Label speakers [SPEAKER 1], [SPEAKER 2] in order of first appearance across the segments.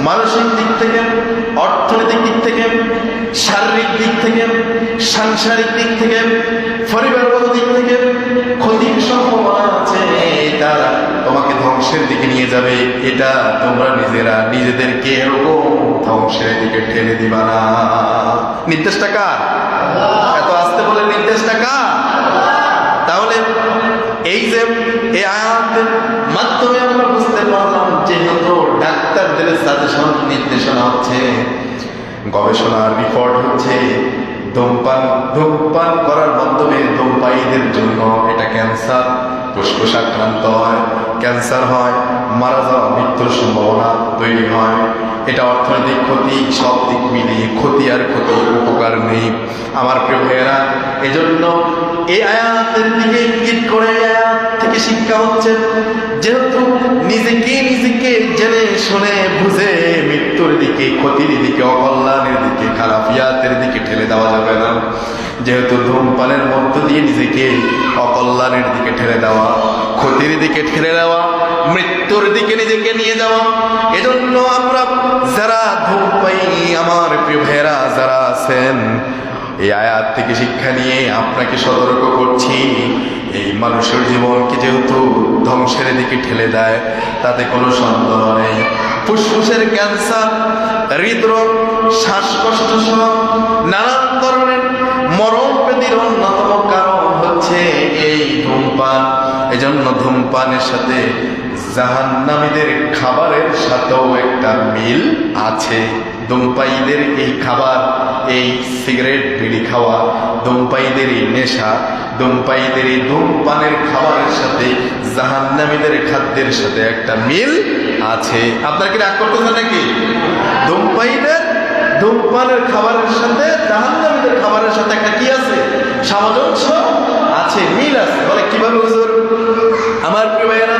[SPEAKER 1] মানসিক দিক থেকে, অর্থনৈতিক দিক থেকে, শারীরিক দিক থেকে, সাংসারিক দিক থেকে, পরিবারগত দিক থেকে ক্ষতির সম্ভাবনা আছে। তারা তোমাকে ধ্বংসের দিকে নিয়ে যাবে। এটা তোমরা নিজেরা নিজেদেরকে এরকম ধ্বংসের দিকে ঠেলে দিবা না। নির্দেশটা কার? এত আসতে বলে নির্দেশটা কার? তাহলে এই যে এই আয়াতের মাধ্যমে আমরা বুঝতে পারলাম যেহেতু ডাক্তারদের সাজেশন নির্দেশনা হচ্ছে, গবেষণার রিপোর্ট হচ্ছে ধূমপান করার মাধ্যমে ধূমপায়ীদের জন্য এটা ক্যান্সার, ফুসফুস আক্রান্ত হয়, ক্যান্সার হয়, মারা যাওয়া, মৃত্যুর সম্ভাবনা তৈরি হয়। এটা অর্থনৈতিক ক্ষতি, সব দিক মিলিয়ে ক্ষতি আর ক্ষতি, উপকার নেই। আমার প্রিয় ভাইয়েরা, এজন্য এই আয়াতের দিকে ইঙ্গিত করে আয়াত থেকে শিক্ষা হচ্ছে যেহেতু নিজেকে জেনে শুনে বুঝে মৃত্যুর দিকে, ক্ষতির দিকে, অকল্যাণের দিকে, খারাপিয়াতের দিকে ঠেলে দেওয়া যাবে না। যেহেতু ধূমপানের মধ্য দিয়ে নিজেকে অকল্যাণের দিকে ঠেলে দেওয়া, ক্ষতির দিকে ঠেলে দেওয়া, মৃত্যুর দিকে নিজেকে নিয়ে যাওয়া, এজন্য আমরা যারা ধূমপায়ী, আমার প্রিয় ভাইয়েরা যারা আছেন, এই আয়াত থেকে শিক্ষা নিয়ে আপনাকে সতর্ক করছি, এই মানুষের জীবনকে যেহেতু ধ্বংসের দিকে ঠেলে দেয়, তাতে কোনো সন্দেহ নেই। ফুসফুসের ক্যান্সার, হৃদরোগ, শ্বাসকষ্ট সহ নানান ধরনের মরণ ব্যাধির অন্যতম কারণ হচ্ছে এই ধূমপান। এজন্য ধূমপানের সাথে জাহান্নামীদের খাবারের সাথেও একটা মিল আছে। ধূমপায়ীদের এই খাবার, এই সিগারেট, বিড়ি খাওয়া, ধূমপায়ীদের এই নেশা, ধূমপায়ীদের এই ধূমপানের খাবারের সাথে জাহান্নামীদের খাদ্যের সাথে একটা মিল আছে। আপনারা কি রাগ করতেছেন নাকি? ধূমপায়ীদের ধূমপানের খাবারের সাথে জাহান্নামীদের খাবারের সাথে একটা কি আছে? সামঞ্জস্য আছে, মিল আছে। বলে কিভাবে হুজুর? আমার প্রিয় ভাইয়েরা,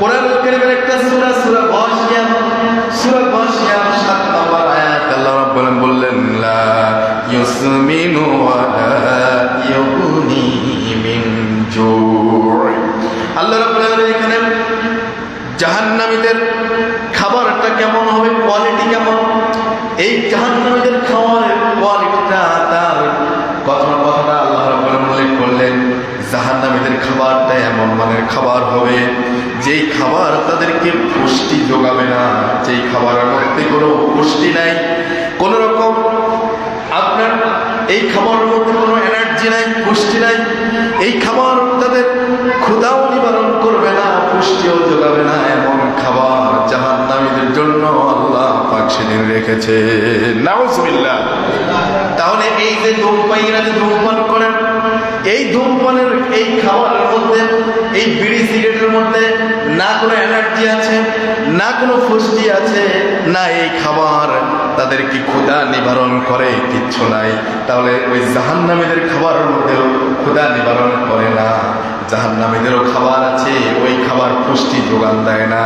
[SPEAKER 1] কোরআনুল কারীমের একটা সূরা, সূরা গাশিয়া, সূরা গাশিয়া ৭ নম্বর আয়াত আল্লাহ রাব্বুল আলামিন বললেন, লা ইউসমিনু ওয়া লা ইউগনি মিন জু'। আল্লাহ রাব্বুল আলামিন এখানে জাহান্নামীদের খাবারটা কেমন হবে, কোয়ালিটি কেমন, এই জাহান্নামীদের খাবারের কোয়ালিটিটা, তার কথাটা আল্লাহ রাব্বুল আলামিন উল্লেখ করলেন। জাহান্নামীদের খাবারটা এমন মানের খাবার হবে যেই খাবার তাদেরকে পুষ্টি যোগাবে না, যেই খাবারের মধ্যে কোনো পুষ্টি নাই, কোন রকম আপনার এই খাবারের মধ্যে কোনো এনার্জি নাই, পুষ্টি নাই। এই খাবার তাদের ক্ষুধাও নিবারণ করবে না, পুষ্টিও যোগাবে না। এমন খাবার জাহান্নামীদের জন্য আল্লাহ পাক সেদিন রেখেছে। নাউজুবিল্লাহ। তাহলে এই যে ধূমপায়ীরা যে ধূমপান করেন, এই ধূমপানের এই খাবারের মধ্যে, এই বিড়ি সিগারেটের মধ্যে না কোনো এনার্জি আছে, না কোনো পুষ্টি আছে, না এই খাবার তাদেরকে ক্ষুধা নিবারণ করে, কিচ্ছু নাই। তাহলে ওই জাহান্নামীদের খাবারের মধ্যেও ক্ষুধা নিবারণ করে না। জাহান্নামীদেরও খাবার আছে, ওই খাবার পুষ্টি যোগান দেয় না।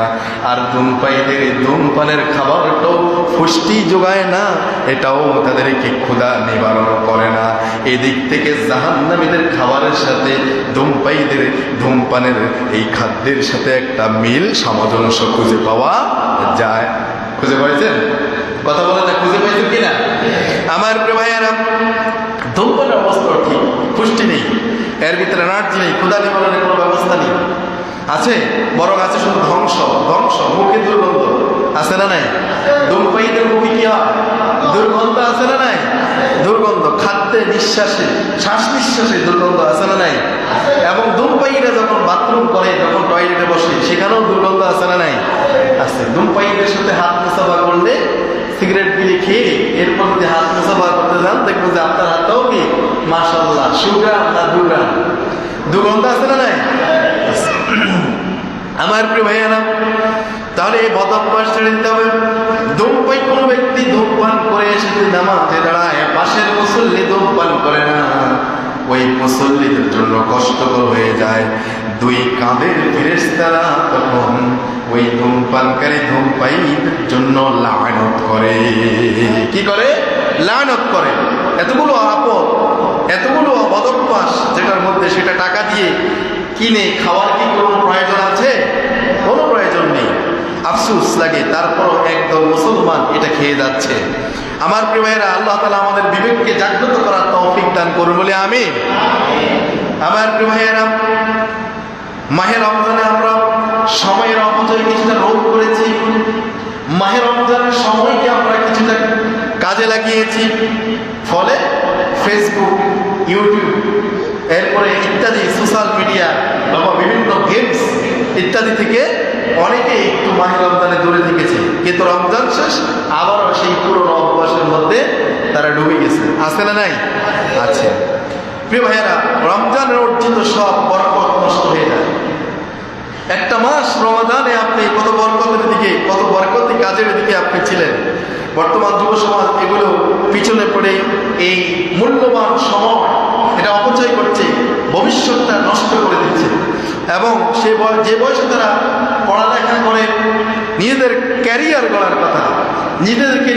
[SPEAKER 1] আর ধূমপায়ীদের ধূমপানের খাবারটাও পুষ্টি যোগায় না, এটাও তাদেরকে ক্ষুধা নিবারণ করে না। এদিক থেকে জাহান্নামীদের খাবারের সাথে ধূমপায়ীদের ধূমপানের এই খাদ্যের সাথে একটা মিল, সামঞ্জস্য খুঁজে পাওয়া যায়। খুঁজে পাইছেন? কথা বলে না, খুঁজে পাইছেন কিনা? আমার প্রিয় ভাইয়েরা, ধূমপানের অবস্থা ঠিক, পুষ্টি নেই, এর ভিতরে এনার্জি নেই, ক্ষুধা নিবারণের কোনো ব্যবস্থা নেই, আছে বরং আছে শুধু ধ্বংস, মুখে দুর্গন্ধ আছে না নাই? ধূমপায়ীদের মুখে কি হয়? দুর্গন্ধ আছে না নাই? দুর্গন্ধ, খাদ্যে, নিঃশ্বাসে, শ্বাস নিঃশ্বাসে দুর্গন্ধ আছে না নাই? এবং ধূমপায়ীরা যখন বাথরুম করে, যখন টয়লেটে বসে, সেখানেও দুর্গন্ধ আছে না নাই? আছে। ধূমপায়ীদের সাথে হাত মুসাফা করলে, সিগারেট বিড়ি খেয়ে এরপর যদি হাত মুসাফা করতে যান, দেখবেন যে আপনার হাতটাও কি মাশাআল্লাহ সুগ্রাম না দুর্গ্রাম, দুর্গন্ধ আছে না নাই? আমার প্রিয় ভাইয়েরা, তাহলে এই বদ অভ্যাস ছেড়ে দিতে হবে। ধূমপায়ী কোনো ব্যক্তি ধূমপান করে এসে যদি নামাজে দাঁড়ায়, পাশের মুসল্লি ধূমপান করে না, ওই মুসল্লিদের জন্য কষ্টকর হয়ে যায়। দুই কাঁধের ফেরেশতারা তখন ওই ধূমপানকারী ধূমপায়ীদের জন্য লানত করে। কি করে? লানত করে। এতগুলো আপদ, এতগুলো বদ অভ্যাস, যেটার মধ্যে সেটা টাকা দিয়ে কিনে খাওয়ার কি কোনো প্রয়োজন আছে? কোনো প্রয়োজন নেই। আফসোস লাগে, তারপরও একদল মুসলমান এটা খেয়ে যাচ্ছে। আমার প্রিয় ভাইয়েরা, আল্লাহ তাআলা আমাদের বিবেককে জাগ্রত করার তৌফিক দান করুন বলে আমিন। আমার প্রিয় ভাইয়েরা, মাহে রমজানে আমরা সময়ের অপচয় কিছুটা রোধ করেছি। মাহে রমজানের সময়কে আমরা কিছুটা কাজে লাগিয়েছি। ফলে ফেসবুক, ইউটিউব, এরপরে ইত্যাদি সোশ্যাল মিডিয়া বা বিভিন্ন গেমস ইত্যাদি থেকে অনেকে একটু মাহে রমজানে দূরে থেকেছে, কিন্তু রমজান শেষ আবারও সেই পুরনো অভ্যাসের মধ্যে তারা ডুবে গেছে। আছে না নাই? আছে। প্রিয় ভাইয়েরা, রমজানের অর্জিত সব বরকত নষ্ট হয়ে যায়। একটা মাস রমজানে আপনি কত বরকতের দিকে, কত বরকতি কাজের দিকে আপনি ছিলেন। বর্তমান যুব সমাজ এগুলো পিছনে পড়ে এই মূল্যবান সময় এটা অপচয় করছে, ভবিষ্যৎটা নষ্ট করে দিচ্ছে। এবং যে বয়সে তারা পড়ালেখা করে নিজেদের ক্যারিয়ার গড়ার কথা, নিজেদেরকে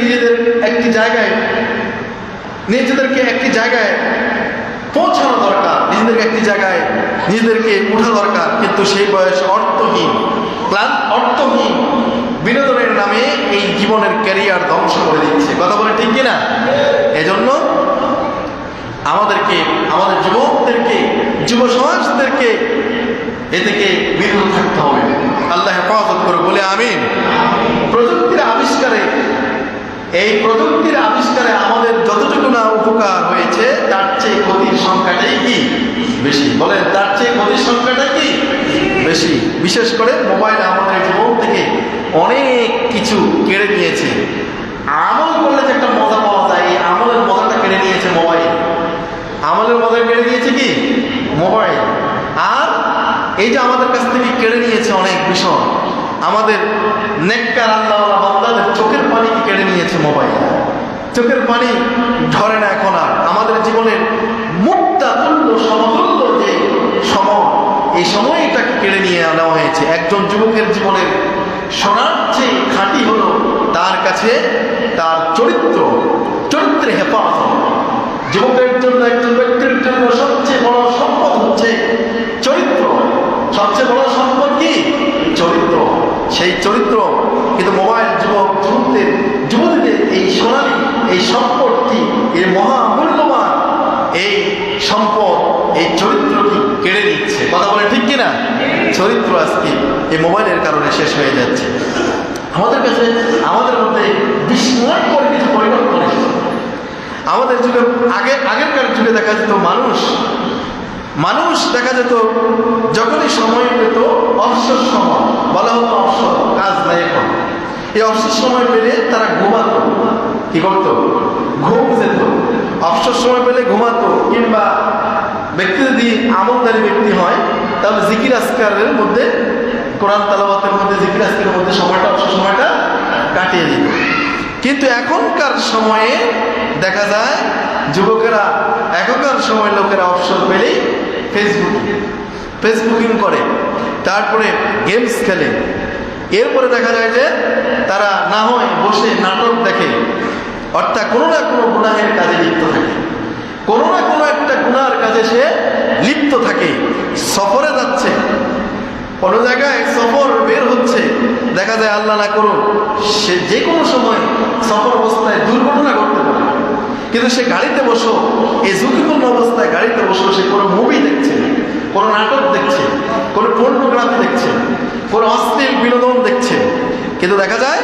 [SPEAKER 1] একটি জায়গায় পৌঁছানো দরকার, নিজেদেরকে উঠা দরকার, কিন্তু সেই বয়স অর্থহীন বিনোদনের নামে এই জীবনের ক্যারিয়ার ধ্বংস করে দিচ্ছে। কথা বলে ঠিক কিনা? এজন্য আমাদেরকে, আমাদের যুবকদেরকে, যুব সমাজদেরকে এ থেকে বিরত থাকতে হবে। আল্লাহ হেফাজত করে বলে আমিন। এই প্রযুক্তির আবিষ্কারে আমাদের যতটুকু না উপকার হয়েছে, তার চেয়ে ক্ষতির সংখ্যাটাই কি বেশি? বলেন, তার চেয়ে ক্ষতির সংখ্যাটা কি বেশি? বিশেষ করে মোবাইল আমাদের জীবন থেকে অনেক কিছু কেড়ে নিয়েছে। আমল করলে যে একটা মজা পাওয়া যায়, এই আমলের মজাটা কেড়ে নিয়েছে মোবাইল। আমলের মজা কেড়ে নিয়েছে কি? মোবাইল। আর এই যে আমাদের কাছ থেকে কেড়ে নিয়েছে অনেক বিষয়, আমাদের নেককার আল্লাহওয়ালা বান্দাদের চোখের পানি কেড়ে নিয়েছে মোবাইল। চোখের পানি ঝরে না এখন আর। আমাদের জীবনের মুক্তা তুল্য সমতুল্য যে সময়, এই সময়টাকে কেড়ে নিয়ে নেওয়া হয়েছে। একজন যুবকের জীবনের সোনার চেয়ে খাঁটি হলো তার কাছে তার চরিত্রে হেফাজত। যুবকের জন্য, একজন ব্যক্তির জন্য সবচেয়ে বড় সম্পদ হচ্ছে চরিত্র। সবচেয়ে বড় সম্পদ কি? চরিত্র। সেই চরিত্র কিন্তু মোবাইল যুবকদের এই সোনালী, এই সম্পদটি, এই মহামূল্যবান এই সম্পদ, এই চরিত্রটি কেড়ে নিচ্ছে। কথা বলে ঠিক কিনা? চরিত্র আজকে এই মোবাইলের কারণে শেষ হয়ে যাচ্ছে। আমাদের মধ্যে বিস্ময়কর কিছু পরিবর্তন এসেছে। আমাদের যুগে আগেরকার যুগে দেখা যেত মানুষ দেখা যেত যখনই সময় পেত, অবসর সময় বলা হতো, অবসর কাজ নাই এখন, এই অবসর সময় পেলে তারা ঘুমাতো। কি করতো? ঘুম যেত। অবসর সময় পেলে ঘুমাতো। কিংবা ব্যক্তি যদি আমলদারি ব্যক্তি হয়, তাহলে জিকির আজকারের মধ্যে, কোরআন তালাওয়াতের মধ্যে, জিকির আজকারের মধ্যে সময়টা, অবসর সময়টা কাটিয়ে দিত। কিন্তু এখনকার সময়ে দেখা যায় যুবকেরা, এখনকার সময় লোকেরা অবসর পেলেই ফেসবুকিং করে, তারপরে গেমস খেলে। এরপরে দেখা যায় যে তারা না হয় বসে নাটক দেখে, অর্থাৎ কোনো না কোনো গুনাহের কাজে লিপ্ত থাকে, কোনো না কোনো একটা গুনাহের কাজে সে লিপ্ত থাকে। সফরে যাচ্ছে, কোনো জায়গায় সফর বের হচ্ছে, দেখা যায় আল্লাহ না করুন সে যে কোনো সময় সফর অবস্থায় দুর্ঘটনা ঘটতে পারে, কিন্তু সে গাড়িতে বসো, এই ঝুঁকিপূর্ণ অবস্থায় গাড়িতে বসো সে কোনো মুভি দেখছে, কোনো নাটক দেখছে, কোনো পর্নোগ্রাফি দেখছে, কোনো অশ্লীল বিনোদন দেখছে। কিন্তু দেখা যায়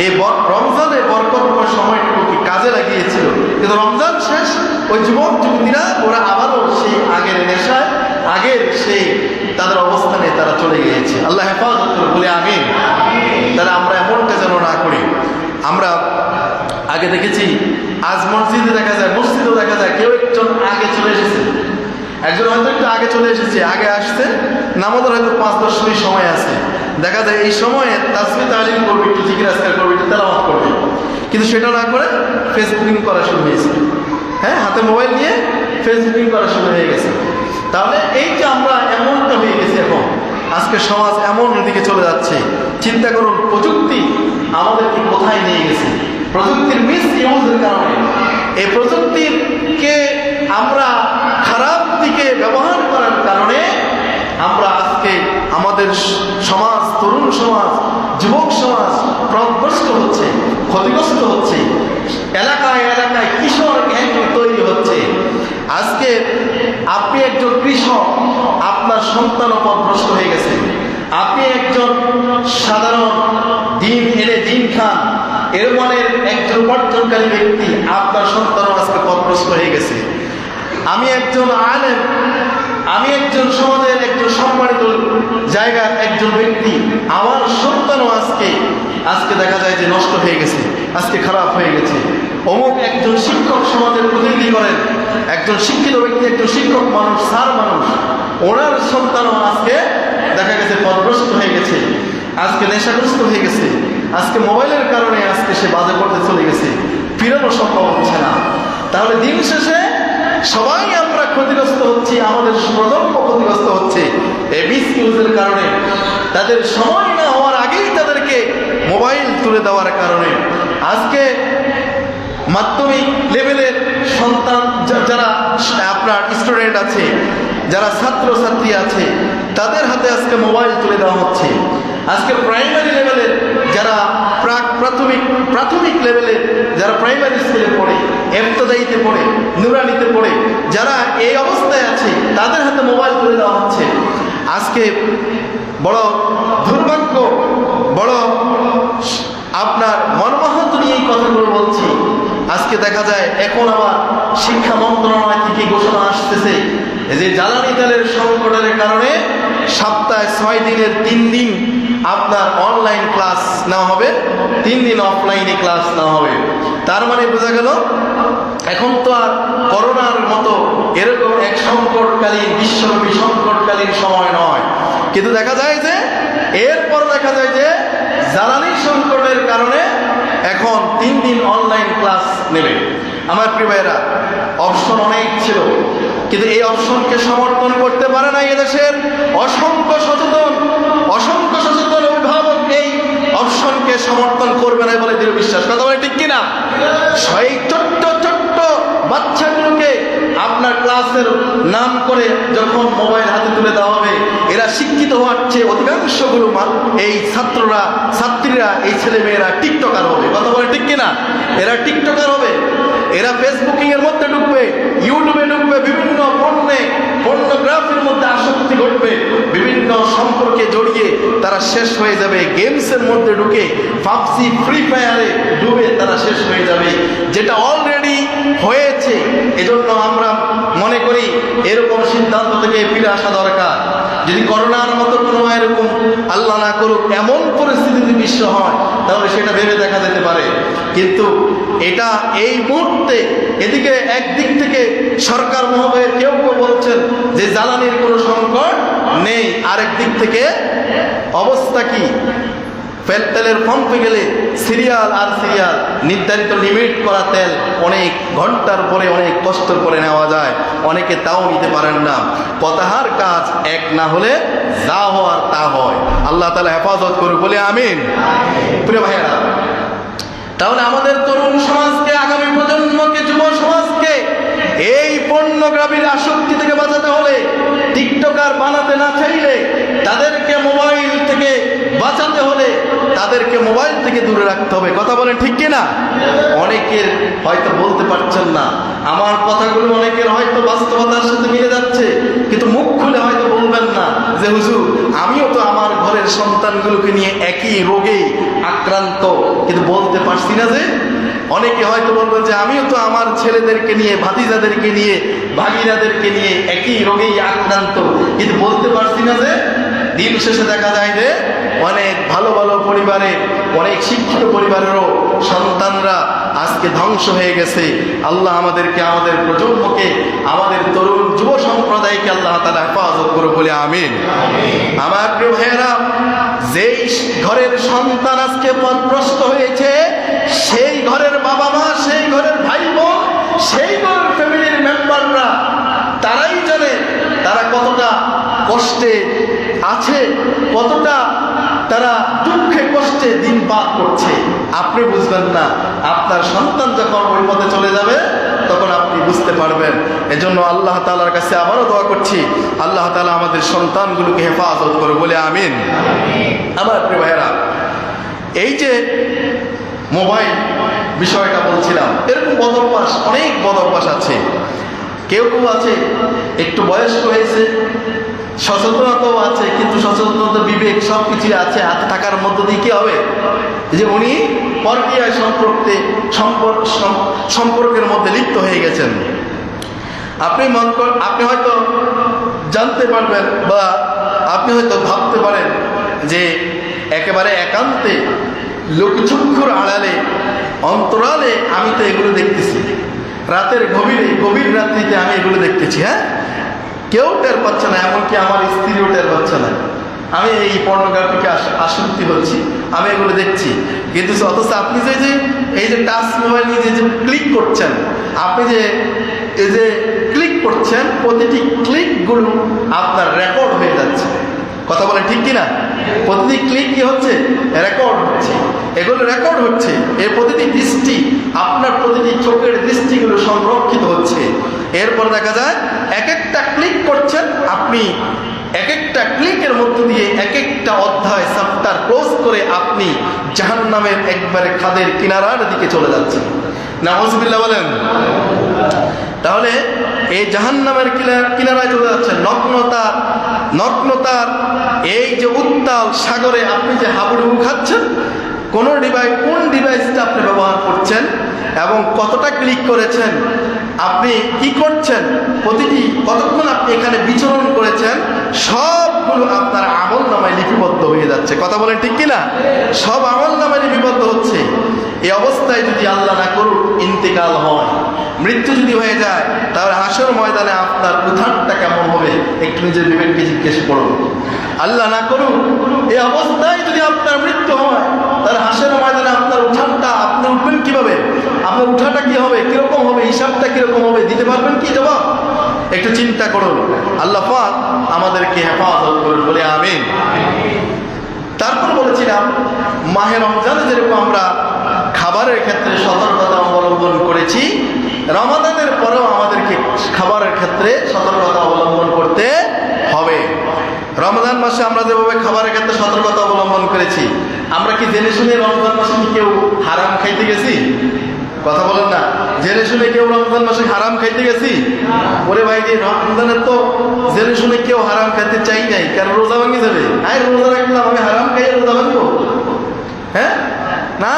[SPEAKER 1] এই রমজানে বরকতময় সময়টুকু কি কাজে লাগিয়েছিল, কিন্তু রমজান শেষ ওই যুবক যুবতীরা ওরা আবারও সেই আগের নেশায়, আগের সেই তাদের অবস্থানে তারা চলে গিয়েছে। আল্লাহ হেফাজত করে বলে আমিন। তাহলে আমরা এমনটা যেন না করি। আমরা আগে দেখেছি, আজ মসজিদে দেখা যায়, মসজিদেও দেখা যায় কেউ একজন আগে চলে এসেছে, একজন হয়তো একটু আগে চলে এসেছে, আগে আসতে নামাজের হয়তো 5-10 মিনিট সময় আছে। দেখা যায় এই সময়ে তাসবিহ তাহলিল করবে, একটু জিকির আজকার করবে, একটু তেলাওয়াত করবে, কিন্তু সেটা না করে ফেসবুকিং করা শুরু হয়েছে। হ্যাঁ, হাতে মোবাইল নিয়ে ফেসবুকিং করা শুরু হয়ে গেছে। তাহলে এই যে আমরা এমনটা হয়ে গেছি, এখন আজকে সমাজ এমন দিকে চলে যাচ্ছে। চিন্তা করুন, প্রযুক্তি আমাদেরকে কোথায় নিয়ে গেছে। প্রযুক্তির মিস ইউজের কারণে, এই প্রযুক্তিকে আমরা খারাপ দিকে ব্যবহার করার কারণে আমরা আজকে আমাদের সমাজ, তরুণ সমাজ,
[SPEAKER 2] যুবক সমাজ পথভ্রষ্ট হচ্ছে, ক্ষতিগ্রস্ত হচ্ছে, এলাকায় এলাকায় কিশোর গ্যাং তৈরি হচ্ছে। আজকে আপনি একজন কৃষক, আপনার সন্তানও পথভ্রষ্ট হয়ে গেছে। আপনি একজন সাধারণ দিন এনে দিন খান এর মনের একজন উপার্জনকারী ব্যক্তি, আপনার সন্তানও আজকে পথভ্রষ্ট হয়ে গেছে। আমি একজন আলেম, আমি একজন সমাজের একজন সম্মানিত জায়গার একজন ব্যক্তি, আমার সন্তানও আজকে দেখা যায় যে নষ্ট হয়ে গেছে, আজকে খারাপ হয়ে গেছে। অমুক একজন শিক্ষক সমাজের প্রতিনিধি করেন, একজন শিক্ষিত ব্যক্তি, একজন শিক্ষক মানুষ, স্যার মানুষ, ওনার সন্তানও আজকে দেখা গেছে পথভ্রষ্ট হয়ে গেছে, আজকে নেশাগ্রস্ত হয়ে গেছে, আজকে মোবাইলের কারণে আজকে সে বাজে পড়তে চলে গেছে, ফিরানো সম্ভব হচ্ছে না। তাহলে দিন শেষে সবাই আমরা ক্ষতিগ্রস্ত হচ্ছি, আমাদের প্রজন্ম ক্ষতিগ্রস্ত হচ্ছে এই মিস ইউজের কারণে। তাদের সময় না হওয়ার আগেই তাদেরকে মোবাইল তুলে দেওয়ার কারণে আজকে মাধ্যমিক লেভেলের সন্তান যারা আপনার স্টুডেন্ট আছে, যারা ছাত্রছাত্রী আছে, তাদের হাতে আজকে মোবাইল তুলে দেওয়া হচ্ছে। আজকে প্রাইমারি লেভেলের যারা প্রাথমিক লেভেলের যারা প্রাইমারি স্কুলে পড়ে, এমতদায়ীতে পড়ে, নুরানিতে পড়ে, যারা এই অবস্থায় আছে, তাদের হাতে মোবাইল তুলে দেওয়া হচ্ছে। আজকে বড় দুর্ভাগ্য, বড় আপনার মর্মাহত নিয়ে এই কথাগুলো বলছি। আজকে দেখা যায় এখন আবার শিক্ষা মন্ত্রণালয় থেকে ঘোষণা আসতেছে যে জ্বালানি তেলের সংকটের কারণে সপ্তাহে 6 দিনের 3 দিন আপনার অনলাইন ক্লাস নেওয়া হবে, 3 দিন অফলাইনে ক্লাস নেওয়া হবে। তার মানে বোঝা গেল এখন তো আর করোনার মতো এরকম এক সংকটকালীন, বিশ্বব্যাপী সংকটকালীন সময় নয়। কিন্তু দেখা যায় যে এরপর দেখা যায় যে জ্বালানি সংকটের কারণে এখন 3 দিন অনলাইন ক্লাস নেবে। আমার প্রিয় ভাইয়েরা, অপশন অনেক ছিল, কিন্তু এই অপশনকে সমর্থন করতে পারে না এদেশের অসংখ্য সচেতন অভিভাবক। এই অপশনকে সমর্থন করবে না বলে দৃঢ় বিশ্বাস। কথা বলে ঠিক কিনা? সেই ছোট্ট বাচ্চাগুলোকে আপনার ক্লাসের নাম করে যখন মোবাইল হাতে তুলে দেওয়া হবে, এরা শিক্ষিত হওয়ার চেয়ে অধিকাংশগুলো এই ছাত্রীরা, এই ছেলেমেয়েরা টিকটকার হবে। কথা বলে ঠিক কিনা? এরা টিকটকার হবে, এরা ফেসবুকিং এর মধ্যে ঢুকবে, ইউটিউবে ঢুকবে, বিভিন্ন পর্নোগ্রাফির মধ্যে আসক্তি ঘটবে, বিভিন্ন সম্পর্কে জড়িয়ে তারা শেষ হয়ে যাবে, গেমসের মধ্যে ঢুকে পাবজি, ফ্রি ফায়ারে ডুবে তারা শেষ হয়ে যাবে, যেটা অলরেডি হয়েছে। এজন্য আমরা মনে করি এরকম সিদ্ধান্ত থেকে ফিরে আসা দরকার। যদি করোনার মতো কোনো এরকম আল্লাহ না করুক এমন পরিস্থিতি বিশ্ব হয়, তাহলে সেটা ভেবে দেখা যেতে পারে। কিন্তু এটা এই মুহূর্তে এদিকে একদিক থেকে সরকার মহোদয়ের কেউ বলছেন যে জ্বালানির কোনো সংকট নেই, আরেক দিক থেকে অবস্থা কি? তেলের পাম্পে গেলে সিরিয়াল নির্ধারিত লিমিট করা তেল অনেক ঘন্টার পরে, অনেক কষ্টের পরে নেওয়া যায়, অনেকে তাও নিতে পারেন না। কথার কাজ এক না হলে যা হওয়ার তা হয়। আল্লাহ তাআলা হেফাজত করুক, বলে আমিন। প্রিয় ভাইয়েরা, তাহলে আমাদের তরুণ সমাজকে, আগামী প্রজন্মকে, যুব সমাজকে এই পর্নোগ্রাফির আসক্তি থেকে বাঁচাতে হলে, টিকটকার বানাতে না চাইলে, তাদেরকে মোবাইল থেকে বাঁচাতে হলে তাদেরকে মোবাইল থেকে দূরে রাখতে হবে। কথা বলেন ঠিক কিনা? অনেকের হয়তো বলতে পারছেন না, আমার কথাগুলো অনেকের হয়তো বাস্তবতার সাথে মিলে যাচ্ছে, কিন্তু মুখ খুলে হয়তো বলবেন না যে হুজুর আমিও তো আমার ঘরের সন্তানগুলোকে নিয়ে একই রোগে আক্রান্ত, কিন্তু বলতে পারছি না। যে অনেকে হয়তো বলবেন যে আমিও তো আমার ছেলেদেরকে নিয়ে, ভাতিজাদেরকে নিয়ে, ভাগিনাদেরকে নিয়ে একই রোগেই আক্রান্ত, কিন্তু বলতে পারছি না। যে দিন শেষে দেখা যায় যে অনেক ভালো পরিবারে, অনেক শিক্ষিত পরিবারেরও সন্তানরা আজকে ধ্বংস হয়ে গেছে। আল্লাহ আমাদেরকে, আমাদের প্রজন্মকে, আমাদের তরুণ যুব সম্প্রদায়কে আল্লাহ তাআলা হেফাজত করে, বলে আমিন। আমার প্রিয় ভাইয়েরা, যেই ঘরের সন্তান আজকে পথভ্রষ্ট হয়েছে, সেই ঘরের বাবা মা, সেই ঘরের ভাই বোন, সেই ঘরের ফ্যামিলির মেম্বাররা তারাই জানে তারা কতটা কষ্টে আছে, কতটা তারা দুঃখে কষ্টে দিন পার করছে। আপনি বুঝবেন না, আপনার সন্তান যখন ওই পথে চলে যাবে তখন আপনি বুঝতে পারবেন। এজন্য আল্লাহ তাআলার কাছে আবারও দোয়া করছি, আল্লাহ তাআলা আমাদের সন্তানগুলোকে হেফাজত করে, বলে আমিন। আমার প্রিয় ভাইয়েরা, এই যে মোবাইল বিষয়টা বলছিলাম, এরকম বদভ্যাস, অনেক বদভ্যাস আছে। কেউ কেউ আছে একটু বয়স্ক হয়েছে, সচেতনতাও আছে, কিন্তু সচেতনতা, বিবেক সব কিছুই আছে, হাতে থাকার মধ্য দিয়ে কি হবে যে উনি পরকীয়ায় সম্পর্কের মধ্যে লিপ্ত হয়ে গেছেন। আপনি হয়তো জানতে পারবেন বা আপনি হয়তো ভাবতে পারেন যে একেবারে একান্তে লোকচক্ষুর আড়ালে অন্তরালে আমি তো এগুলো দেখতেছি, রাতের গভীর রাত্রিতে আমি এগুলো দেখতেছি। হ্যাঁ, কেউ টের পাচ্ছে না, এমনকি আমার স্ত্রীও টের পাচ্ছে না আমি এই পর্নোগ্রাফিকে আসক্তি হচ্ছি, আমি এগুলো দেখছি। কিন্তু অথচ আপনি যে এই যে টাচ মোবাইল নিয়ে যে ক্লিক করছেন, আপনি যে এই যে ক্লিক করছেন, প্রতিটি ক্লিকগুলো আপনার রেকর্ড হয়ে যাচ্ছে। কথা বলে ঠিক কিনা? প্রতিটি ক্লিক কি হচ্ছে? রেকর্ড হচ্ছে। এগুলো রেকর্ড হচ্ছে, এর প্রতিটি দৃষ্টি, আপনার প্রতিটি চোখের দৃষ্টিগুলো সংরক্ষিত হচ্ছে। এরপর দেখা যায় এক একটা ক্লিক করছেন আপনি, এক একটা ক্লিকের মধ্য দিয়ে এক একটা অধ্যায় চ্যাপ্টার ক্লোজ করে আপনি জাহান্নামের একবারে খাদের কিনারার দিকে চলে যাচ্ছেন। নাউজুবিল্লাহ বলেন। তাহলে এই জাহান্নামের কিনারায় চলে যাচ্ছেন। নগ্নতার এই যে উত্তাল সাগরে আপনি যে হাবুডুবু খাচ্ছেন, কোন ডিভাইসটা আপনি ব্যবহার করছেন এবং কতটা ক্লিক করেছেন, আপনি কি করছেন, প্রতিটি কতক্ষণ আপনি এখানে বিচরণ করেছেন, সবগুলো আপনার আমল নামায় লিপিবদ্ধ হয়ে যাচ্ছে। কথা বলেন ঠিক কিনা? সব আমল নামায় লিপিবদ্ধ হচ্ছে। এই অবস্থায় যদি আল্লাহ না করুক ইন্তেকাল হয়, মৃত্যু যদি হয়ে যায়, তাহলে হাসর ময়দানে আপনার উঠানটা কেমন হবে একটু নিজের বিবেককে জিজ্ঞেস করুন। আল্লাহ না করুক এই অবস্থায় যদি আপনার মৃত্যু হয়, তাহলে হাসর ময়দানে আপনার উঠানটা, আপনি উঠবেন কিভাবে, আপনার উঠাটা কি হবে, কিরকম হবে, হিসাবটা কিরকম হবে, দিতে পারবেন কি জবাব? একটু চিন্তা করুন। আল্লাহ পাক আমাদেরকে হেফাজত করুন, বলে আমিন। তারপর বলেছিলাম মাহে রমজানে যেরকম আমরা খাবারের ক্ষেত্রে সতর্কতা অবলম্বন করেছি, রমাদানের পরেও আমাদেরকে খাবারের ক্ষেত্রে সতর্কতা অবলম্বন করতে হবে। রমজান মাসে আমরা যেভাবে খাবারের ক্ষেত্রে সতর্কতা অবলম্বন করেছি, আমরা কি জেনে শুনে রমজান মাসে কি কেউ হারাম খাইতে গেছি? কথা বলেন না, জেনে শুনে কেউ রমজান মাসে হারাম খাইতে গেছি? ওরে ভাই, যে রমজানের তো জেনে শুনে কেউ হারাম খাইতে চাই নাই, কারণ রোজা ভাঙে যাবে। রোজা রাখলাম, আমি হারাম খাইয়ে রোজা ভাঙবো? হ্যাঁ না,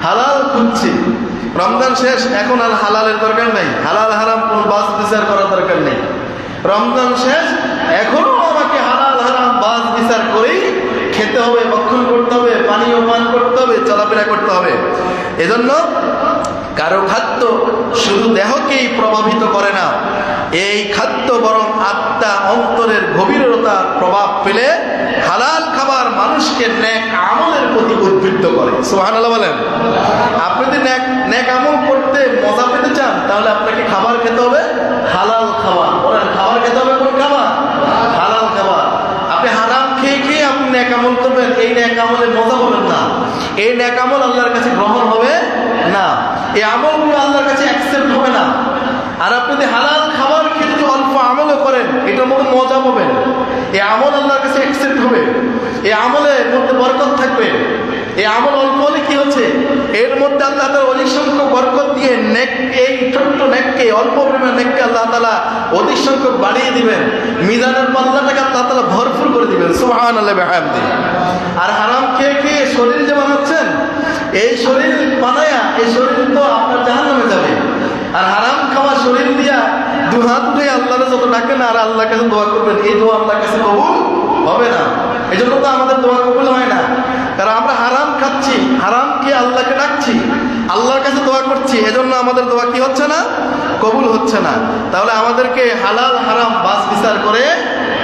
[SPEAKER 2] হালাল খুঁজছি। রমজান শেষ, এখন আর হালালের দরকার নেই, হালাল হারাম কোন বাস বিচার করার দরকার নেই। রমজান শেষ, এখনো আমাকে হালাল হারাম বাস বিচার করেই খেতে হবে, ভক্ষণ করতে হবে, পানীয় পান করতে হবে, চলাফেরা করতে হবে। এজন্য কারো খাদ্য শুধু দেহকেই প্রভাবিত করে না, এই খাদ্য বরং আত্মা অন্তরের গভীরতা প্রভাব ফেলে হালাল খাবার মানুষকে নেক আমলের প্রতি উদ্বুদ্ধ করে। সুবহানাল্লাহ বলেন। আপনি যদি নেক আমল করতে মজা পেতে চান, তাহলে আপনাকে খাবার খেতে হবে হালাল খাবার। বলেন, খাবার খেতে হবে কোন খাবার? হালাল খাবার। আপনি হারাম খেয়ে খেয়ে আপনি নেক আমল করবেন, এই নেক আমলে মজা পাবেন না, এই নেক আমল আল্লাহর কাছে গ্রহণ হবে না, এই আমলগুলো আল্লাহর কাছে অ্যাকসেপ্ট হবে না। আর আপনি যদি হালাল খাবার খেয়ে যদি অল্প আমলও করেন, এটার মধ্যে মজা পাবেন, এই আমল আল্লাহর কাছে অ্যাকসেপ্ট হবে, এই আমলের মধ্যে বরকত থাকবে। এই আমল অল্প হলে কি হচ্ছে, এর মধ্যে আল্লাহ তাআলা অধিক সংখ্যক বরকত দিয়ে নেক, এই ছোট্ট নেককে, অল্প পরিমাণ নেককে আল্লাহ তাআলা অধিক সংখ্যক বাড়িয়ে দিবেন, মিজানের পাল্লাটাকে আল্লাহ তাআলা ভরপুর করে দিবেন। সুবহানাল্লাহ বিহামদিহি। আর হারাম খেয়ে খেয়ে শরীর যে বানাচ্ছেন, এই শরীর বানায়া, এই শরীর তো আপনার জাহান্নামে যাবে। আর হারাম খাওয়া শরীর দিয়া দুহাত উঠে আল্লাহরে যত ডাকেন আর আল্লাহর কাছে দোয়া করবেন, এই দোয়া আল্লাহর কাছে কবুল হবে না। এই জন্য তো আমাদের দোয়া কবুল হয় না, কারণ আমরা হারাম খাচ্ছি, হারাম খেয়ে আল্লাহকে ডাকছি, আল্লাহর কাছে দোয়া করছি, এজন্য আমাদের দোয়া কি হচ্ছে না, কবুল হচ্ছে না। তাহলে আমাদেরকে হালাল হারাম বাছ বিচার করে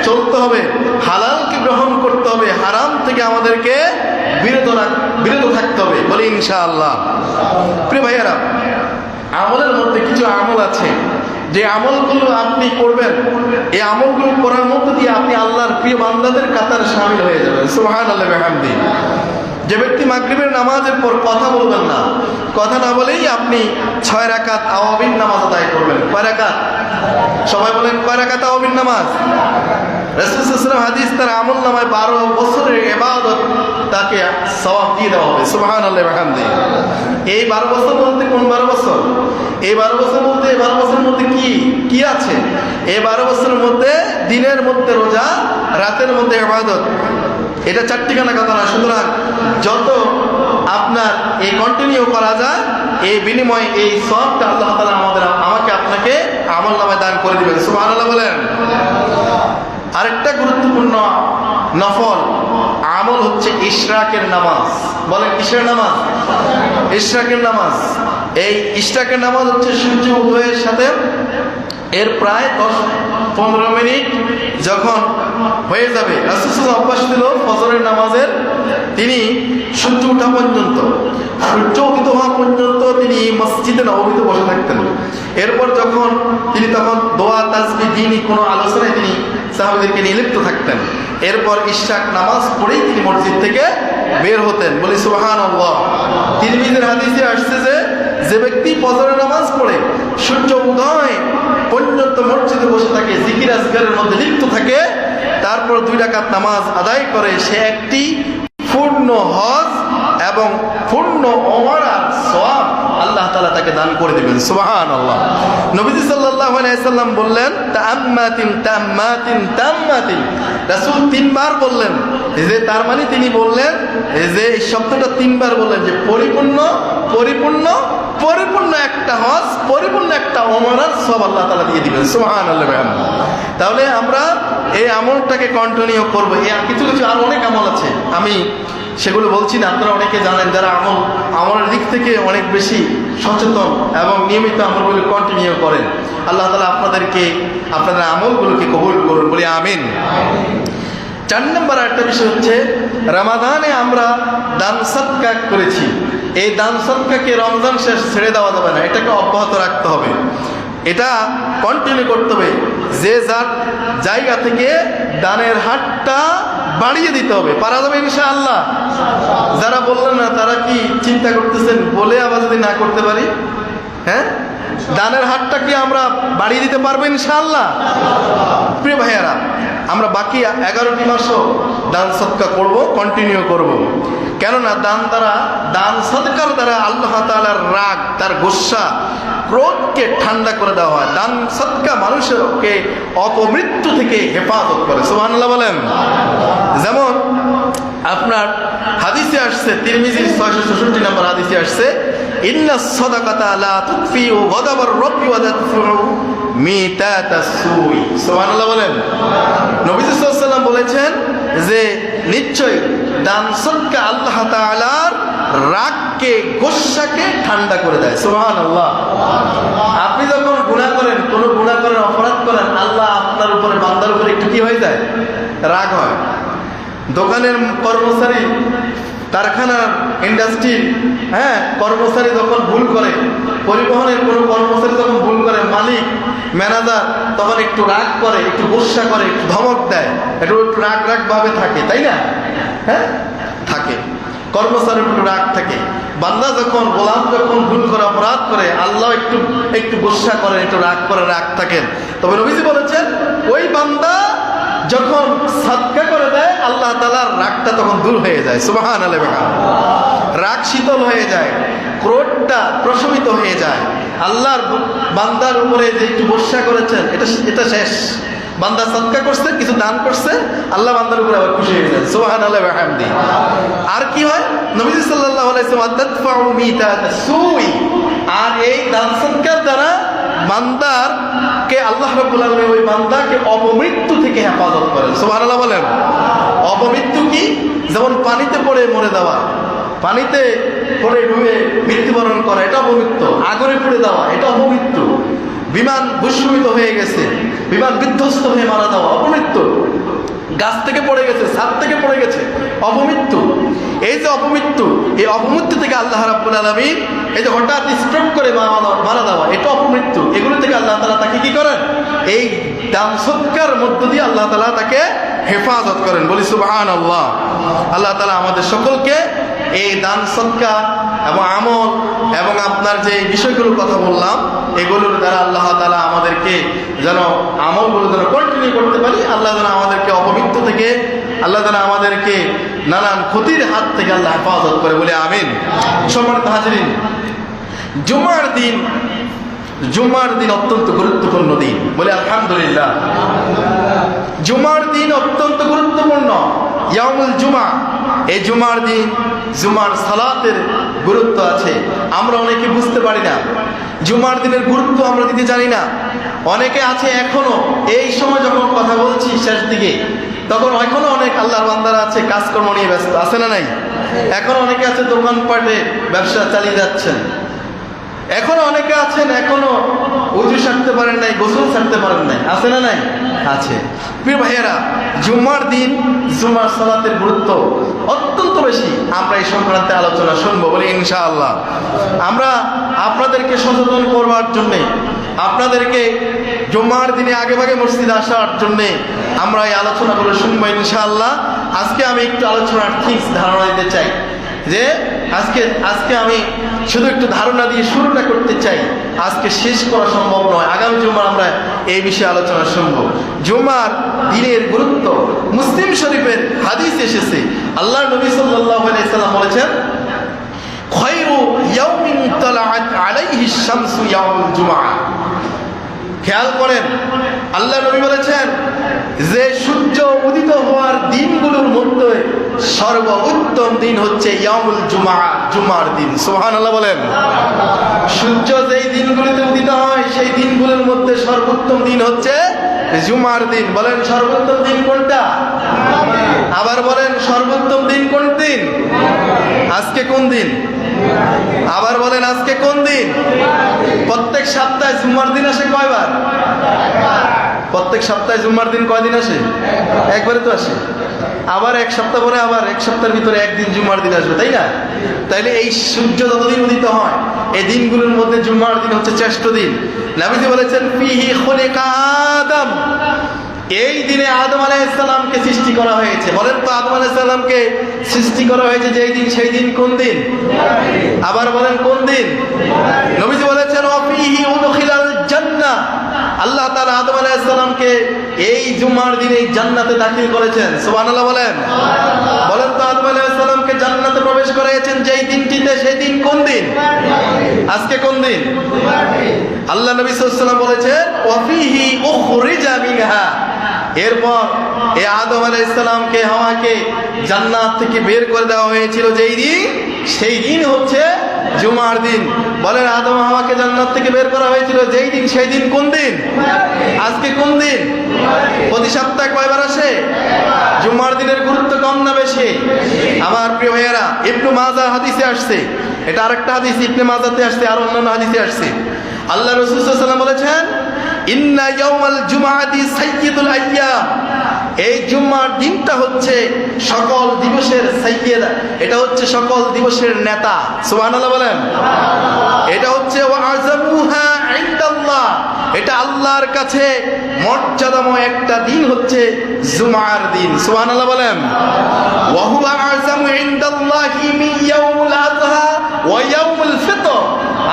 [SPEAKER 2] চলতে হবে, হালালকে গ্রহণ করতে হবে, হারাম থেকে আমাদেরকে বিরত থাকতে হবে, বলি ইনশাআল্লাহ। প্রিয় ভাইয়ারা, আমলের মধ্যে কিছু আমল আছে যে আমলগুলো আপনি করবেন, এই আমলগুলো করার মধ্য দিয়ে আপনি আল্লাহর প্রিয় বান্দাদের কাতারে শামিল হয়ে যাবেন। সুবহানাল্লাহ বিহামদিহি। যে ব্যক্তি মাগরিবের নামাজের পর কথা বলবেন না, কথা না বলেই আপনি 6 রাকাত আওয়াবিন নামাজ আদায় করবেন। কয় রাকাত? সবাই বলেন, কয় রাকাত আওয়াবিন নামাজ? রাসূল সাল্লাল্লাহু আলাইহি ওয়াসাল্লাম হাদিস, তার আমল নামায় 12 বছরের ইবাদত তাকে সওয়াব দিয়ে দেওয়া হবে। সুবহানাল্লাহি ওয়া বিহামদিহি। এই 12 বছর বলতে কোন 12 বছর? এই 12 বছর বলতে এই 12 বছরের মধ্যে কি আছে? এই 12 বছরের মধ্যে দিনের মধ্যে রোজা, রাতের মধ্যে ইবাদত, এটা চারটিখানা কথা না। সুতরাং যত আপনার এই কন্টিনিউ করা যায়, এই বিনিময়ে এই সবটা আল্লাহ তাআলা আমাকে আপনাকে আমল নামায় দান করে দিবেন। সুবহানাল্লাহ বলেন। আরেকটা গুরুত্বপূর্ণ নফল আমল হচ্ছে ইশরাকের নামাজ। বলেন কিসের নামাজ? ইশরাকের নামাজ। এই ইশরাকের নামাজ হচ্ছে সূর্য উদয়ের সাথে এর প্রায় 10-15 মিনিট যখন হয়ে যাবে, রাসূল সাল্লাল্লাহু আলাইহি ওয়াসাল্লাম অভ্যাস ছিল ফজরের নামাজের, তিনি সূর্য ওঠা পর্যন্ত, সূর্য উদিত হওয়া পর্যন্ত তিনি মসজিদে নববীতে বসে থাকতেন। এরপর যখন তিনি তখন দোয়া তাসবিহ দ্বীনি কোনো আলোচনায় তিনি সাহাবাদেরকে নিয়ে লিপ্ত থাকতেন। এরপর ইশরাক নামাজ পড়েই তিনি মসজিদ থেকে বের হতেন। বলি সুবহানাল্লাহ। তিরমিজির হাদিসে আসছে যে ব্যক্তি ফজরের নামাজ পড়ে সূর্য উদয় পর্যন্ত মসজিদে বসে থাকে, জিকির আজকারের মধ্যে লিপ্ত থাকে, তারপর 2 রাকাত নামাজ আদায় করে, সে একটি পূর্ণ হজ এবং পূর্ণ ওমরার সওয়াব আল্লাহ তাআলা তাকে দান করে দিবেন। সুবহানাল্লাহ। নবীজি সাল্লাল্লাহু আলাইহি সাল্লাম বললেন, তাম্মাতিন তাম্মাতিন তাম্মাতিন। রাসূল 3 বার বললেন, যে তার মানে তিনি বললেন যে এই শব্দটা 3 বার বললেন যে পরিপূর্ণ পরিপূর্ণ পরিপূর্ণ একটা হজ, পরিপূর্ণ একটা ওমরার সওয়াব আল্লাহ তাআলা দিয়ে দিবেন। সুবহানাল্লাহ। তাহলে আমরা এই আমলটাকে কন্টিনিউ করব। কিছু কিছু আর অনেক আমল আছে, আমি সেগুলো বলছি না, আপনারা অনেকে জানেন যারা আমলের দিক থেকে অনেক বেশি সচেতন এবং নিয়মিত আমলগুলো কন্টিনিউ করেন। আল্লাহ তাআলা আপনাদের আমলগুলোকে কবুল করুন, বলি আমিন। 4 নম্বর একটা বিষয় হচ্ছে, রমাদানে আমরা দান সদকা করেছি, এই দান সদকাকে রমজান শেষ ছেড়ে দেওয়া যাবে না, এটাকে অব্যাহত রাখতে হবে, এটা কন্টিনিউ করতে হবে। যে যার জায়গা থেকে দানের হাতটা বাড়িয়ে দিতে হবে। পারা যাবে ইনশাআল্লাহ? যারা বললেন না তারা কি চিন্তা করতেছেন, বলে আবার যদি না করতে পারি? হ্যাঁ, দানের হাতটা কি আমরা বাড়িয়ে দিতে পারবো ইনশাআল্লাহ? প্রিয় ভাইয়ারা, আমরা বাকি 11টি মাসও দান সদকা করব, কন্টিনিউ করব। কেননা দান সদকার দ্বারা আল্লাহ তাআলার রাগ, তার গুসা, ক্রোধকে ঠান্ডা করে দেওয়া হয়। দান সদকা মানুষকে অপমৃত্যু থেকে হেফাজত করে। সুবহানাল্লাহ বলেন। যেমন আপনার হাদিসে আসছে, তিরমিজির 666 নম্বর হাদিসে আসছে, ইন্না সাদাকাতা লা তুতফিউ গাদাবার রাব্বি ওয়া তাদফু মিতাতাস সুই। সুবহানাল্লাহ বলেন। নবী সাল্লাল্লাহু আলাইহি ওয়াসাল্লাম বলেছেন যে নিশ্চয়ই দান সদকা আল্লাহ তাআলার রাগকে, গোসাকে ঠান্ডা করে দেয়। সুবহানাল্লাহ। আপনি যখন গুনাহ করেন, কোন গুনাহ করেন, অপরাধ করেন, আল্লাহ আপনার উপরে, বান্দার উপরে একটু কি হয়ে যায়? রাগ হয়। দোকানের কর্মচারী, কারখানার, ইন্ডাস্ট্রির কর্মচারী যখন ভুল করে, পরিবহনের কোনো কর্মচারী যখন ভুল করে, মালিক, ম্যানেজার তখন একটু রাগ করে, একটু গুসা করে, একটু ধমক দেয়, একটু রাগ ভাবে থাকে, তাই না? হ্যাঁ, থাকে। কর্মচারীর একটু রাগ থাকে। বান্দা যখন, গোলাম যখন ভুল করে, অপরাধ করে, আল্লাহ একটু গুসা করেন, একটু রাগ করে, রাগ থাকেন। তবে নবীজি বলেছেন, ওই বান্দা যখন সাদকা করে দেয়, আল্লাহ তাআলার রাগটা তখন দূর হয়ে যায়। সুবহানাল্লাহ। রাগ শীতল হয়ে যায়, ক্রোধটা প্রশমিত হয়ে যায়। আল্লাহর বান্দার উপরে যে একটু বর্ষা করেছেন, এটা শেষ। বান্দা সাদকা করছে, কিছু দান করছে, আল্লাহ বান্দার উপরে আবার খুশি হয়ে যায়। সুবহানাল্লাহ ওয়া বিহামদিহি। আর কি হয়? নবী সাল্লাল্লাহু আলাইহি ওয়াসাল্লাম তাদফাউ মিতাতাস সুই। আর এই দান সদকার দ্বারা বান্দারকে আল্লাহ রাব্বুল আলামিন ওই বান্দাকে অপমৃত্যু থেকে হেফাজত করেন। সুবহানাল্লাহ বলেন। অপমৃত্যু কি? যেমন পানিতে পড়ে মরে যাওয়া, পানিতে পড়ে ডুবে মৃত্যুবরণ করা, এটা অপমৃত্যু। আগুনে পুড়ে দেওয়া, এটা অপমৃত্যু। বিমান ভূস্খলিত হয়ে গেছে, বিমান বিধ্বস্ত হয়ে মারা যাওয়া, অপমৃত্যু। গাছ থেকে পড়ে গেছে, ছাদ থেকে পড়ে গেছে, অপমৃত্যু। এই যে অপমৃত্যু, এই অপমৃত্যু থেকে আল্লাহ রাব্বুল আলামিন, এই যে হঠাৎ স্ট্রোক করে মারা যাওয়া, এটা অপমৃত্যু। এগুলো থেকে আল্লাহ তাআলা তাকে কি করেন? এই দান সদকার মধ্য দিয়ে আল্লাহ তাআলা তাকে হেফাজত করেন। বলি সুবহানাল্লাহ। আল্লাহ তাআলা আমাদের সকলকে এই দান সদকা এবং আমল এবং আপনার যে বিষয়গুলোর কথা বললাম, এগুলোর দ্বারা আল্লাহ তাআলা আমাদেরকে যেন আমলগুলো যেন কন্টিনিউ করতে পারি। আল্লাহ যেন আমাদেরকে অপবিত্র থেকে, আল্লাহ যেন আমাদেরকে নানান ক্ষতির হাত থেকে আল্লাহ হেফাজত করে, বলে আমিন। সম্মানিত হাজিরিন, জুমার দিন অত্যন্ত গুরুত্বপূর্ণ দিন, বলে আলহামদুলিল্লাহ। জুমার দিন অত্যন্ত গুরুত্বপূর্ণ, ইয়াউমুল জুমা। এই জুমার দিন জুমার সালাতের গুরুত্ব আছে, আমরা অনেকে বুঝতে পারি না। জুমার দিনের গুরুত্ব আমরা দিতে জানি না। অনেকে আছে এখনো, এই সময় যখন কথা বলছি শেষ দিকে, তখন এখনো অনেক আল্লাহর বান্দারা আছে কাজকর্ম নিয়ে ব্যস্ত, আছে না নাই? এখন অনেকে আছে দোকানপাটে ব্যবসা চালিয়ে যাচ্ছেন। এখনো অনেকে আছেন এখনো ওযু সারতে পারেন নাই, গোসল সারতে পারেন নাই, আছে না নাই? আছে। প্রিয় ভাইয়েরা, জুমার দিন জুমার সালাতের গুরুত্ব অত্যন্ত বেশি। আমরা এই সংক্রান্তে আলোচনা শুনবো, বলি ইনশাআল্লাহ। আমরা আপনাদেরকে সচেতন করবার জন্যে, আপনাদেরকে জুমার দিনে আগে ভাগে মসজিদে আসার জন্যে আমরা এই আলোচনাগুলো শুনবো ইনশাআল্লাহ। আজকে আমি একটু আলোচনার ঠিক ধারণা দিতে চাই, যে আজকে আমি শুধু একটু ধারণা দিয়ে শুরুটা করতে চাই। আজকে শেষ করা সম্ভব নয়, আগামী জুমার আমরা এই বিষয়ে আলোচনা শুনবো। জুমার দিনের গুরুত্ব মুসলিম শরীফের হাদিস এসেছে, আল্লাহ নবী সাল্লাল্লাহু আলাইহি সাল্লাম বলেছেন, খায়রু ইয়াউমিন তালাআত আলাইহি শামসু ইয়াউমুল জুমআ। খেয়াল করেন, আল্লাহ নবী বলেছেন যে সূর্য উদিত হওয়ার দিনগুলোর মধ্যে সর্বোত্তম দিন হচ্ছে ইয়াউমুল জুমআ, জুমার দিন। সুবহানাল্লাহ বলেন। সূর্য যেই দিনগুলোতে উদিত হয় সেই দিনগুলোর মধ্যে সর্বোত্তম দিন হচ্ছে জুমার দিন। বলেন সর্বোত্তম দিন কোনটা? আবার বলেন সর্বোত্তম দিন কোন দিন? আজকে কোন দিন? আবার বলেন আজকে কোন দিন? প্রত্যেক সপ্তাহে জুমার দিন আসে কয়বার? প্রত্যেক সপ্তাহে জুমার দিন কয়দিন আসে? একবারে তো আসে। আবার এক সপ্তাহ পরে আবার এক সপ্তাহের ভিতরে একদিন জুমার দিন আসবে, তাই না? তাইলে এই সূর্য যতদিন উদিত হয় এই দিনগুলোর মধ্যে জুমার দিন হচ্ছে শ্রেষ্ঠ দিন। নবীজি বলেছেন ফিহি খুলিকা আদম, এই দিনে আদম আলাইহিস সালামকে সৃষ্টি করা হয়েছে। বলেন তো আদম আলাইহিস সালামকে সৃষ্টি করা হয়েছে যেই দিন, সেই দিন কোন দিন? আবার বলেন কোন দিন? নবীজি বলেছেন ওয়া ফিহি উদখিলাল জান্নাহ, আল্লাহ তাআলা আদম আলাইহিস সালামকে এই জুমার দিনে জান্নাতে দাখিল করেছেন। সুবহানাল্লাহ বলেন। বলেন তো আদম আলাইহিস সালামকে জান্নাতে প্রবেশ করিয়েছেন যেই দিনটিতে, সেই দিন কোন দিন? আজকে কোন দিন? আল্লাহ নবী সাল্লাল্লাহু আলাইহি ওয়াসাল্লাম বলেছেন ওয়া ফিহি উখরিজা মিনহা, এরপর এই আদম আলাইহিস সালামকে হাওয়াকে জান্নাত থেকে বের করে দেওয়া হয়েছিল যেই দিন, সেই দিন হচ্ছে জুমার দিন। বলেন আদম হাওয়াকে জান্নাত থেকে বের করা হয়েছিল যেই দিন, সেই দিন কোন দিন? আজকে কোন দিন? প্রতি সপ্তাহে কয়বার আসে? জুমার দিনের গুরুত্ব কম না বেশি? আমার প্রিয় ভাইয়েরা, ইবনে মাজাহ হাদিসে আসছে, এটা আরেকটা হাদিস ইবনে মাজাহতে আসছে, আর অন্যান্য হাদিসে আসছে। আল্লাহ রাসূল সাল্লাল্লাহু আলাইহি ওয়াসাল্লাম বলেছেন ইন্না ইয়াউমাল জুমআতি সাইয়্যিদুল আইয়াম, এই জুমার দিনটা হচ্ছে সকল দিবসের সাইয়্যিদ, এটা হচ্ছে সকল দিবসের নেতা। সুবহানাল্লাহ বলেন। এটা হচ্ছে ওয়া আযামুহা ইনদাল্লাহ, এটা আল্লাহর কাছে মর্যাদাময় একটা দিন হচ্ছে জুমার দিন। সুবহানাল্লাহ বলেন। ওয়া হুয়া আযামু ইনদাল্লাহি মিন ইয়াউমুল আযহা ওয়া ইয়াউমুল ফিতর,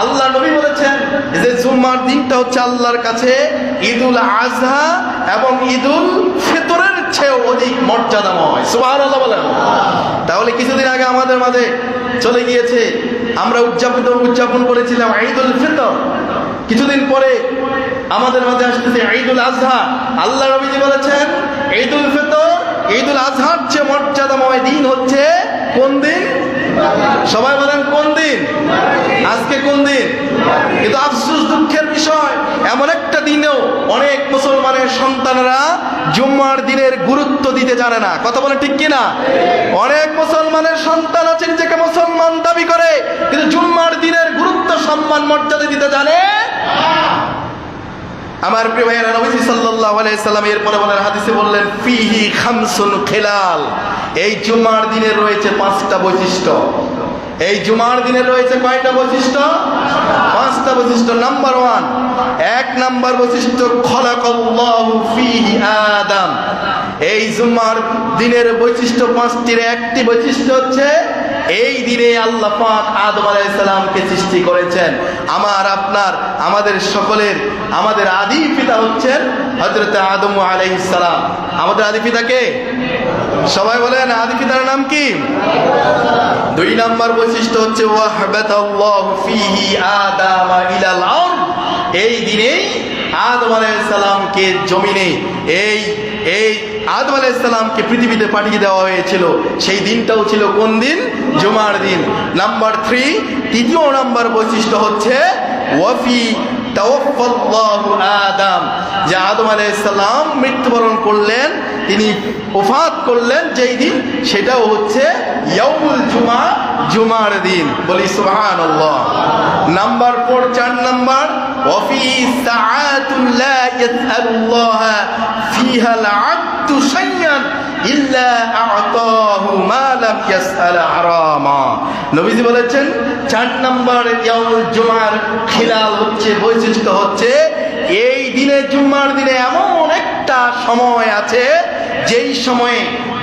[SPEAKER 2] আল্লাহ নবী বলেছেন যে জুমার দিনটা হচ্ছে আল্লাহর কাছে ঈদুল আযহা এবং ঈদুল ফিতরের চেয়ে অধিক মর্যাদাময়। সুবহানাল্লাহ বলেন। তাহলে কিছুদিন আগে আমাদের মাঝে চলে গিয়েছে, আমরা উদযাপন করেছিলাম ঈদুল ফিতর। কিছুদিন পরে আমাদের মাঝে আসতেছে ঈদুল আযহা। আল্লাহ নবীজি বলেছেন ঈদুল ফিতর, ঈদুল আযহার চেয়ে মর্যাদাময় দিন হচ্ছে কোন দিন? সবাই বলেন কোন দিন? আজকে কোন দিন? কিন্তু আফসোস, দুঃখের বিষয়, এমন একটা দিনেও অনেক মুসলমানের সন্তানরা জুম্মার দিনের গুরুত্ব দিতে জানে না। কথা বলে ঠিক কিনা? অনেক মুসলমানের সন্তান আছে নিজেকে মুসলমান দাবি করে, কিন্তু জুম্মার দিনের গুরুত্ব, সম্মান, মর্যাদা দিতে জানে। আমার প্রিয় ভাইয়েরা, নবীজি সাল্লাল্লাহু আলাইহি সাল্লাম এরপরে বলেন, হাদিসে বললেন ফিহি খামসুন খিলাল, এই জুমার দিনের রয়েছে 5টা বৈশিষ্ট্য। এই জুমার দিনের রয়েছে কয়টা বৈশিষ্ট্য? 5টা বৈশিষ্ট্য। নাম্বার 1, 1 নাম্বার বৈশিষ্ট্য খলাকাল্লাহু ফিহি আদম, এই জুমার দিনের বৈশিষ্ট্য 5টির একটি বৈশিষ্ট্য হচ্ছে এই দিনে আল্লাহ পাক আদম আলাইহিস সালামকে সৃষ্টি করেছেন। আমাদের সকলের আমাদের আদি পিতা হচ্ছেন হযরত আদম আলাইহিস সালাম। আমাদের আদি পিতা কে? সবাই বলেন আদি পিতার নাম কি? 2 নম্বর বৈশিষ্ট্য হচ্ছে ওয়াহবাতাল্লাহু ফীহি আদামা ইলাল আরদ। এই দিনেই আদম আলাইহিস সালামকে জমিনে এই আদম আলাইহিস সালামকে পৃথিবীতে পাঠিয়ে দেওয়া হয়েছিল। সেই দিনটাও ছিল কোন দিন? জুমার দিন। নাম্বার 3, তৃতীয় নাম্বার বৈশিষ্ট্য হচ্ছে ওয়াফি তাওয়াফাল্লাহু আদম, যে আদম আলাইহিস সালাম মৃত্যুবরণ করলেন, তিনি ওফাত করলেন যেই দিন, সেটাও হচ্ছে ইয়াউমুল জুমা, জুমার দিন। বলি সুবহানাল্লাহ। নাম্বার 4, 4 নাম্বার ওয়াফি সাআতুন লা ইয়াসআলুল্লাহ ফিহা আল-আবদু শাইয়ান ইল্লা আ'তাহু মা লাম ইয়াসআল হারামা। নবীজি বলেছেন 4 নাম্বার ইয়াউমুল জুমার খিলাল হচ্ছে, বৈশিষ্ট্য হচ্ছে এই দিনে জুমার দিনে এমন একটা সময় আছে যেই সময়ে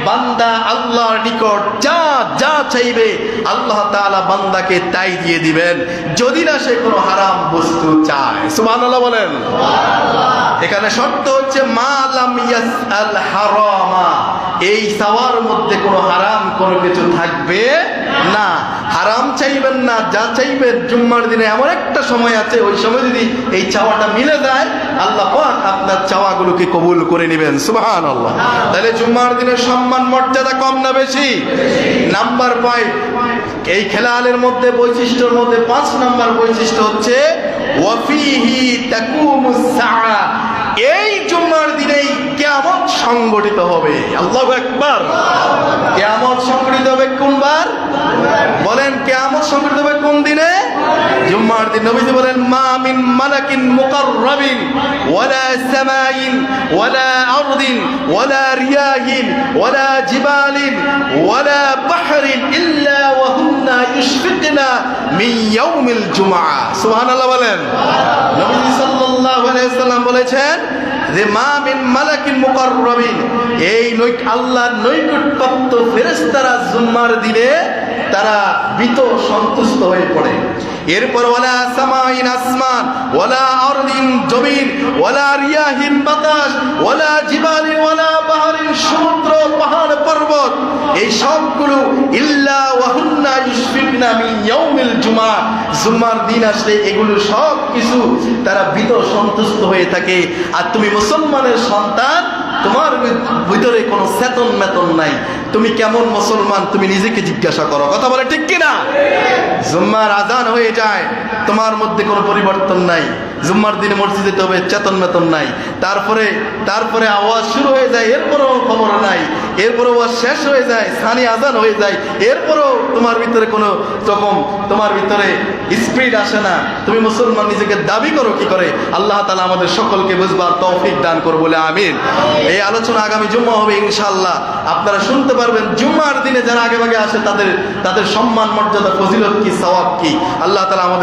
[SPEAKER 2] বান্দা আল্লাহর নিকট যা যা চাইবে আল্লাহ তাআলা বান্দাকে তাই দিয়ে দিবেন, যদি না সে কোনো হারাম বস্তু চায়। সুবহানাল্লাহ বলেন। এখানে শর্ত হচ্ছে মা লাম ইয়াসআল হারামা, এই চাওয়ার মধ্যে কোনো হারাম কোনো কিছু থাকবে না। হারাম চাইবেন না, যা চাইবেন। জুম্মার দিনে এমন একটা সময় আছে, ওই সময় যদি এই চাওয়াটা মিলে যায় আল্লাহ পাক আপনার চাওয়াগুলোকে কবুল করে নেবেন। সুবহানাল্লাহ। তাহলে জুম্মার দিনের সম্মান মর্যাদা কম না বেশি? নাম্বার 5, এই খেলালের মধ্যে বৈশিষ্ট্যের মধ্যে 5 নাম্বার বৈশিষ্ট্য হচ্ছে ওয়াফিহি তাকুমুস সাআ, এই জুম্মার দিনেই কিয়ামত সংগঠিত হবে। আল্লাহু আকবার। কিয়ামত সংগঠিত হবে কোন বার? বলেন কিয়ামত সংগঠিত হবে কোন দিনে? জুম্মার দিন। নবীজি বলেন মা মিন মালাকিন মুকাররাবিন ওয়ালা সামাইন ওয়ালা আরদিন ওয়ালা রিয়াহিন ওয়ালা জিবালিন ওয়ালা বাহরিন ইল্লা ওয়া হুন্না ইশফিকনা মিন ইয়াউমিল জুমআ। সুবহানাল্লাহ বলেন। নবীজি সাল্লাল্লাহু আলাইহি ওয়াসাল্লাম বলেছেন যে মা মিন মালাকিন মুকাররাবিন, এই আল্লাহর নৈকট্যপ্রাপ্ত ফেরেশতারা জুম্মার দিনে তারা ভীত সন্তুষ্ট হয়ে পড়ে। এরপর ওয়ালা সামাইন আসমান ওয়ালা আরদিন জমিন ওয়ালা রিয়াহিন বাতাস ওয়ালা জিবালিন ওয়ালা বাহরিন সমুদ্র পাহাড় পর্বত, এই সবগুলো ইল্লা ওয়া হুন্না ইশফিকনা মিন ইয়াউমিল জুমআ, জুমার দিন আসলে এগুলো সব কিছু তারা ভীত সন্তুষ্ট হয়ে থাকে। আর তুমি মুসলমানের সন্তান, তোমার ভিতরে কোনো চেতন মেতন নাই, তুমি কেমন মুসলমান তুমি নিজেকে জিজ্ঞাসা করো। কথা বলে ঠিক কিনা? জুম্মার আজান হয়ে যায়, তোমার মধ্যে কোনো পরিবর্তন নাই। জুম্মার দিনে মসজিদে যেতে হবে, চেতন মেতন নাই। তারপরে আওয়াজ শুরু হয়ে যায়, এরপরও খবর নাই। এরপরে আওয়াজ শেষ হয়ে যায়, সানি আজান হয়ে যায়, এরপরও তোমার ভিতরে কোনো রকম তোমার ভিতরে স্পিড আসে না। তুমি মুসলমান নিজেকে দাবি করো কি করে? আল্লাহ তাআলা আমাদের সকলকে বুঝবার তৌফিক দান করো বলে আমিন। এই আলোচনা আগামী জুম্মা হবে ইনশাআল্লাহ। আপনারা শুনতে পারবেন জুম্মার দিনে যারা আগে ভাগে আসে তাদের সম্মান মর্যাদা ফজিলত কি, সওয়াব কি। আল্লাহ তাআলা আমাদের